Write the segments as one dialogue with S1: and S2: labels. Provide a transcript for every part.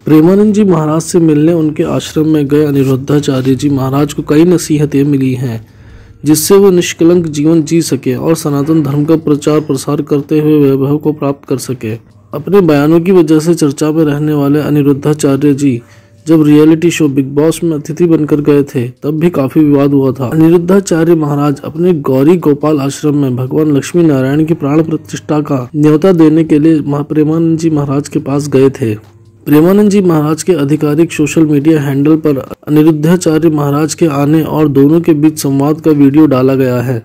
S1: प्रेमानंद जी महाराज से मिलने उनके आश्रम में गए अनिरुद्धाचार्य जी महाराज को कई नसीहतें मिली हैं जिससे वो निष्कलंक जीवन जी सके और सनातन धर्म का प्रचार प्रसार करते हुए वैभव को प्राप्त कर सके। अपने बयानों की वजह से चर्चा में रहने वाले अनिरुद्धाचार्य जी जब रियलिटी शो बिग बॉस में अतिथि बनकर गए थे तब भी काफी विवाद हुआ था। अनिरुद्धाचार्य महाराज अपने गौरी गोपाल आश्रम में भगवान लक्ष्मी नारायण की प्राण प्रतिष्ठा का न्योता देने के लिए प्रेमानंद जी महाराज के पास गए थे। प्रेमानंद जी महाराज के आधिकारिक सोशल मीडिया हैंडल पर अनिरुद्धाचार्य महाराज के आने और दोनों के बीच संवाद का वीडियो डाला गया है।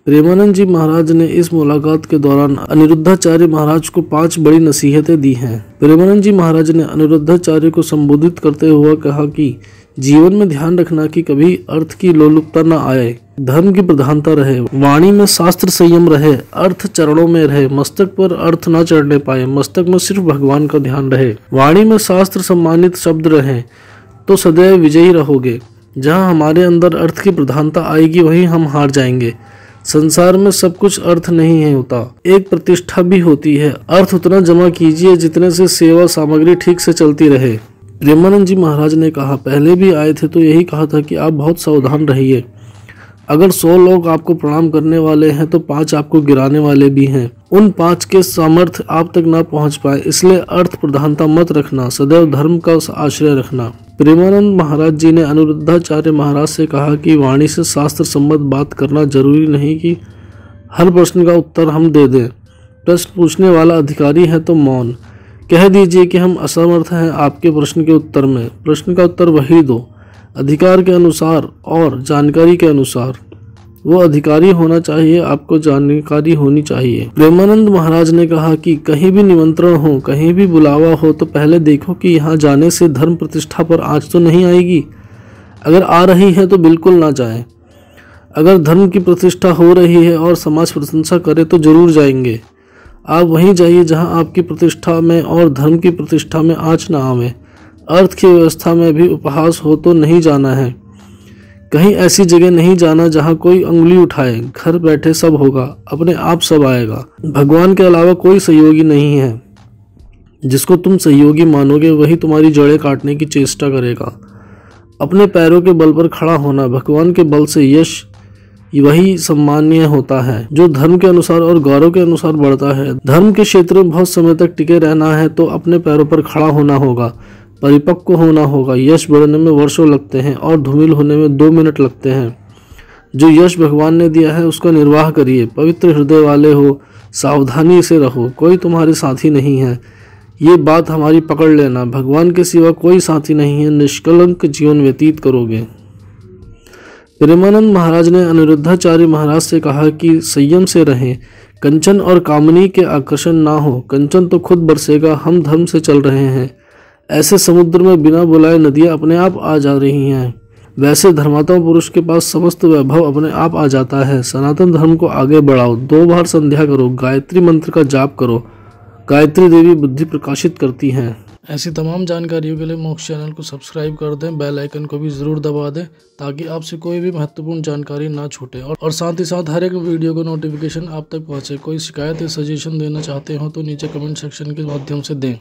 S1: प्रेमानंद जी महाराज ने इस मुलाकात के दौरान अनिरुद्धाचार्य महाराज को 5 बड़ी नसीहतें दी हैं। प्रेमानंद जी महाराज ने अनिरुद्धाचार्य को संबोधित करते हुए कहा कि जीवन में ध्यान रखना कि कभी अर्थ की लोलुपता न आए, धर्म की प्रधानता रहे, वाणी में शास्त्र संयम रहे, अर्थ चरणों में रहे, मस्तक पर अर्थ न चढ़ने पाए, मस्तक में सिर्फ भगवान का ध्यान रहे, वाणी में शास्त्र सम्मानित शब्द रहे तो सदैव विजयी रहोगे। जहाँ हमारे अंदर अर्थ की प्रधानता आएगी वहीं हम हार जाएंगे। संसार में सब कुछ अर्थ नहीं है होता, एक प्रतिष्ठा भी होती है। अर्थ उतना जमा कीजिए जितने से सेवा सामग्री ठीक से चलती रहे। प्रेमानंद जी महाराज ने कहा, पहले भी आए थे तो यही कहा था कि आप बहुत सावधान रहिए। अगर 100 लोग आपको प्रणाम करने वाले हैं तो 5 आपको गिराने वाले भी हैं। उन 5 के सामर्थ्य आप तक ना पहुंच पाए, इसलिए अर्थ प्रधानता मत रखना, सदैव धर्म का आश्रय रखना। प्रेमानंद महाराज जी ने अनिरुद्धाचार्य महाराज से कहा कि वाणी से शास्त्र सम्मत बात करना जरूरी नहीं कि हर प्रश्न का उत्तर हम दे दें। प्रश्न पूछने वाला अधिकारी है तो मौन कह दीजिए कि हम असमर्थ हैं आपके प्रश्न के उत्तर में। प्रश्न का उत्तर वही दो, अधिकार के अनुसार और जानकारी के अनुसार। वो अधिकारी होना चाहिए, आपको जानकारी होनी चाहिए। प्रेमानंद महाराज ने कहा कि कहीं भी निमंत्रण हो, कहीं भी बुलावा हो तो पहले देखो कि यहाँ जाने से धर्म प्रतिष्ठा पर आँच तो नहीं आएगी। अगर आ रही है तो बिल्कुल ना जाएं। अगर धर्म की प्रतिष्ठा हो रही है और समाज प्रशंसा करे तो जरूर जाएंगे। आप वहीं जाइए जहाँ आपकी प्रतिष्ठा में और धर्म की प्रतिष्ठा में आँच ना आवे। अर्थ की व्यवस्था में भी उपहास हो तो नहीं जाना है। कहीं ऐसी जगह नहीं जाना जहां कोई उंगली उठाए। घर बैठे सब होगा, अपने आप सब आएगा। भगवान के अलावा कोई सहयोगी नहीं है। जिसको तुम सहयोगी मानोगे वही तुम्हारी जड़ें काटने की चेष्टा करेगा। अपने पैरों के बल पर खड़ा होना, भगवान के बल से यश वही सम्मानीय होता है जो धर्म के अनुसार और गौरव के अनुसार बढ़ता है। धर्म के क्षेत्र में बहुत समय तक टिके रहना है तो अपने पैरों पर खड़ा होना होगा, परिपक्व होना होगा। यश बढ़ने में वर्षों लगते हैं और धूमिल होने में 2 मिनट लगते हैं। जो यश भगवान ने दिया है उसका निर्वाह करिए। पवित्र हृदय वाले हो, सावधानी से रहो, कोई तुम्हारे साथी नहीं है। ये बात हमारी पकड़ लेना, भगवान के सिवा कोई साथी नहीं है। निष्कलंक जीवन व्यतीत करोगे। प्रेमानंद महाराज ने अनिरुद्धाचार्य महाराज से कहा कि संयम से रहें, कंचन और कामनी के आकर्षण ना हो। कंचन तो खुद बरसेगा, हम धर्म से चल रहे हैं। ऐसे समुद्र में बिना बुलाए नदियां अपने आप आ जा रही हैं। वैसे धर्मात्मा पुरुष के पास समस्त वैभव अपने आप आ जाता है। सनातन धर्म को आगे बढ़ाओ, 2 बार संध्या करो, गायत्री मंत्र का जाप करो। गायत्री देवी बुद्धि प्रकाशित करती हैं। ऐसी तमाम जानकारियों के लिए मोक्ष चैनल को सब्सक्राइब कर दें, बेल आइकन को भी ज़रूर दबा दें ताकि आपसे कोई भी महत्वपूर्ण जानकारी ना छूटे और साथ ही साथ हर एक वीडियो को नोटिफिकेशन आप तक पहुंचे। कोई शिकायत या सजेशन देना चाहते हो तो नीचे कमेंट सेक्शन के माध्यम से दें।